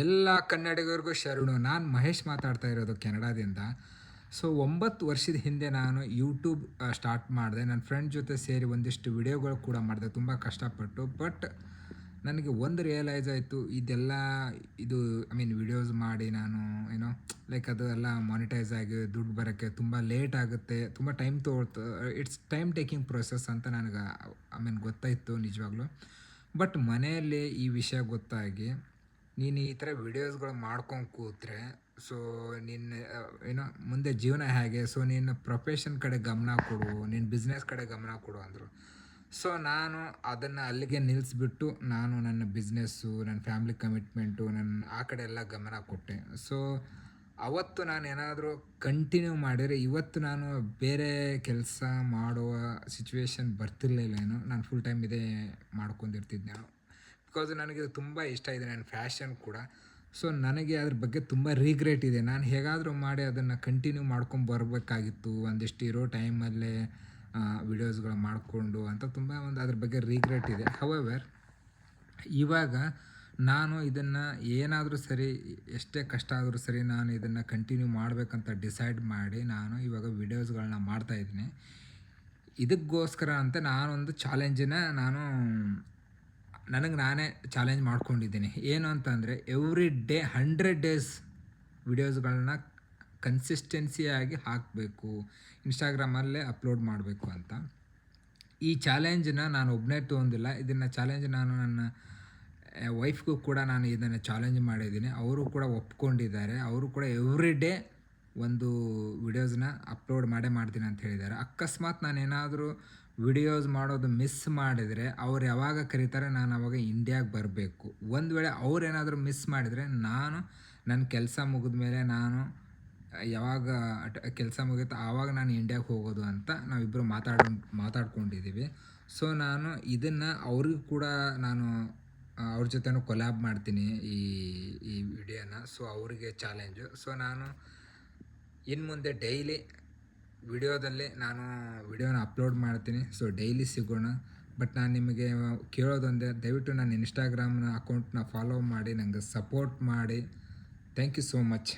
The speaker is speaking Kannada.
ಎಲ್ಲ ಕನ್ನಡಿಗರಿಗೂ ಶರಣು. ನಾನು ಮಹೇಶ್ ಮಾತಾಡ್ತಾ ಇರೋದು ಕೆನಡಾದಿಂದ. ಸೊ 9 ವರ್ಷದ ಹಿಂದೆ ನಾನು ಯೂಟ್ಯೂಬ್ ಸ್ಟಾರ್ಟ್ ಮಾಡಿದೆ. ನನ್ನ ಫ್ರೆಂಡ್ ಜೊತೆ ಸೇರಿ ಒಂದಿಷ್ಟು ವಿಡಿಯೋಗಳು ಕೂಡ ಮಾಡಿದೆ ತುಂಬ ಕಷ್ಟಪಟ್ಟು. ಬಟ್ ನನಗೆ ಒಂದು ರಿಯಲೈಸ್ ಆಯಿತು, ಇದೆಲ್ಲ ಇದು ವಿಡಿಯೋಸ್ ಮಾಡಿ ನಾನು ಲೈಕ್ ಅದು ಎಲ್ಲ ಮಾನಿಟೈಸ್ ಆಗಿ ದುಡ್ಡು ಬರೋಕ್ಕೆ ತುಂಬ ಲೇಟ್ ಆಗುತ್ತೆ, ತುಂಬ ಟೈಮ್ ತೊಗೊಳ್ತು. ಇಟ್ಸ್ ಟೈಮ್ ಟೇಕಿಂಗ್ ಪ್ರೊಸೆಸ್ ಅಂತ ನನಗೆ ಗೊತ್ತಾಯಿತು ನಿಜವಾಗ್ಲೂ. ಬಟ್ ಮನೆಯಲ್ಲಿ ಈ ವಿಷಯ ಗೊತ್ತಾಗಿ, ನೀನು ಈ ಥರ ವೀಡಿಯೋಸ್ಗಳು ಮಾಡ್ಕೊಂಡು ಕೂತ್ರೆ ಸೊ ನಿನ್ನ ಮುಂದೆ ಜೀವನ ಹೇಗೆ, ಸೊ ನಿನ್ನ ಪ್ರೊಫೆಷನ್ ಕಡೆ ಗಮನ ಕೊಡು, ನಿನ್ನ ಬಿಸ್ನೆಸ್ ಕಡೆ ಗಮನ ಕೊಡು ಅಂದರು. ಸೊ ನಾನು ಅದನ್ನು ಅಲ್ಲಿಗೆ ನಿಲ್ಲಿಸ್ಬಿಟ್ಟು ನಾನು ನನ್ನ ಬಿಸ್ನೆಸ್ಸು, ನನ್ನ ಫ್ಯಾಮ್ಲಿ ಕಮಿಟ್ಮೆಂಟು, ನನ್ನ ಆ ಕಡೆ ಎಲ್ಲ ಗಮನ ಕೊಟ್ಟೆ. ಸೊ ಅವತ್ತು ನಾನು ಏನಾದರೂ ಕಂಟಿನ್ಯೂ ಮಾಡಿದರೆ ಇವತ್ತು ನಾನು ಬೇರೆ ಕೆಲಸ ಮಾಡುವ ಸಿಚುವೇಶನ್ ಬರ್ತಿರ್ಲಿಲ್ಲ. ನಾನು ಫುಲ್ ಟೈಮ್ ಇದೇ ಮಾಡ್ಕೊಂಡಿರ್ತಿದ್ದೆ ನಾನು. ಬಿಕಾಸ್ ನನಗೆ ತುಂಬ ಇಷ್ಟ ಇದೆ, ನನ್ನ ಫ್ಯಾಷನ್ ಕೂಡ. ಸೊ ನನಗೆ ಅದ್ರ ಬಗ್ಗೆ ತುಂಬ ರಿಗ್ರೆಟ್ ಇದೆ. ನಾನು ಹೇಗಾದರೂ ಮಾಡಿ ಅದನ್ನು ಕಂಟಿನ್ಯೂ ಮಾಡ್ಕೊಂಡು ಬರಬೇಕಾಗಿತ್ತು ಒಂದಿಷ್ಟು ಇರೋ ಟೈಮಲ್ಲೇ ವಿಡಿಯೋಸ್ಗಳು ಮಾಡಿಕೊಂಡು ಅಂತ ತುಂಬ ಅದ್ರ ಬಗ್ಗೆ ರಿಗ್ರೆಟ್ ಇದೆ. ಹವೆವರ್ ಇವಾಗ ನಾನು ಇದನ್ನು ಏನಾದರೂ ಸರಿ, ಎಷ್ಟೇ ಕಷ್ಟ ಆದರೂ ಸರಿ, ನಾನು ಇದನ್ನು ಕಂಟಿನ್ಯೂ ಮಾಡಬೇಕಂತ ಡಿಸೈಡ್ ಮಾಡಿ ನಾನು ಇವಾಗ ವಿಡಿಯೋಸ್ಗಳನ್ನ ಮಾಡ್ತಾಯಿದ್ದೀನಿ. ಇದಕ್ಕೋಸ್ಕರ ಅಂತ ನಾನೊಂದು ಚಾಲೆಂಜಿನ ನನಗೆ ನಾನೇ ಚಾಲೆಂಜ್ ಮಾಡ್ಕೊಂಡಿದ್ದೀನಿ. ಏನು ಅಂತಂದರೆ ಎವ್ರಿ ಡೇ 100 ಡೇಸ್ ವಿಡಿಯೋಸ್ಗಳನ್ನ ಕನ್ಸಿಸ್ಟೆನ್ಸಿಯಾಗಿ ಹಾಕಬೇಕು, ಇನ್ಸ್ಟಾಗ್ರಾಮಲ್ಲೇ ಅಪ್ಲೋಡ್ ಮಾಡಬೇಕು ಅಂತ. ಈ ಚಾಲೆಂಜನ್ನ ನಾನು ಒಬ್ಬನೇ ತೊಗೊಂಡಿಲ್ಲ. ಇದನ್ನು ಚಾಲೆಂಜ್ ನಾನು ನನ್ನ ವೈಫ್ಗೂ ಕೂಡ ನಾನು ಇದನ್ನು ಚಾಲೆಂಜ್ ಮಾಡಿದ್ದೀನಿ. ಅವರು ಕೂಡ ಒಪ್ಕೊಂಡಿದ್ದಾರೆ. ಅವರು ಕೂಡ ಎವ್ರಿ ಡೇ ಒಂದು ವಿಡಿಯೋಸ್ನ ಅಪ್ಲೋಡ್ ಮಾಡ್ತೀನಿ ಅಂತ ಹೇಳಿದ್ದಾರೆ. ಅಕಸ್ಮಾತ್ ನಾನೇನಾದರೂ ವಿಡಿಯೋಸ್ ಮಾಡೋದು ಮಿಸ್ ಮಾಡಿದರೆ ಅವ್ರು ಯಾವಾಗ ಕರೀತಾರೆ ನಾನು ಆವಾಗ ಇಂಡಿಯಾಗೆ ಬರಬೇಕು. ಒಂದು ವೇಳೆ ಅವ್ರೇನಾದರೂ ಮಿಸ್ ಮಾಡಿದರೆ ನನ್ನ ಕೆಲಸ ಮುಗಿದ ಮೇಲೆ ನಾನು ಯಾವಾಗ ಕೆಲಸ ಮುಗಿಯುತ್ತೋ ಆವಾಗ ನಾನು ಇಂಡಿಯಾಗೆ ಹೋಗೋದು ಅಂತ ನಾವಿಬ್ಬರು ಮಾತಾಡ್ಕೊಂಡಿದ್ದೀವಿ. ಸೊ ನಾನು ಇದನ್ನು ಅವ್ರಿಗೂ ಕೂಡ ನಾನು ಅವ್ರ ಜೊತೆನೂ ಕೊಲ್ಯಾಬ್ ಮಾಡ್ತೀನಿ ಈ ವಿಡಿಯೋನ. ಸೊ ಅವರಿಗೆ ಚಾಲೆಂಜು. ಸೊ ನಾನು ಇನ್ನು ಮುಂದೆ ಡೈಲಿ ವಿಡಿಯೋದಲ್ಲಿ ನಾನು ವಿಡಿಯೋನ ಅಪ್ಲೋಡ್ ಮಾಡ್ತೀನಿ. ಸೊ ಡೈಲಿ ಸಿಗೋಣ. ಬಟ್ ನಾನು ನಿಮಗೆ ಕೇಳೋದೊಂದೇ, ದಯವಿಟ್ಟು ನನ್ನ ಇನ್ಸ್ಟಾಗ್ರಾಮ್ನ ಅಕೌಂಟ್ನ ಫಾಲೋ ಮಾಡಿ, ನನಗೆ ಸಪೋರ್ಟ್ ಮಾಡಿ. Thank you so much.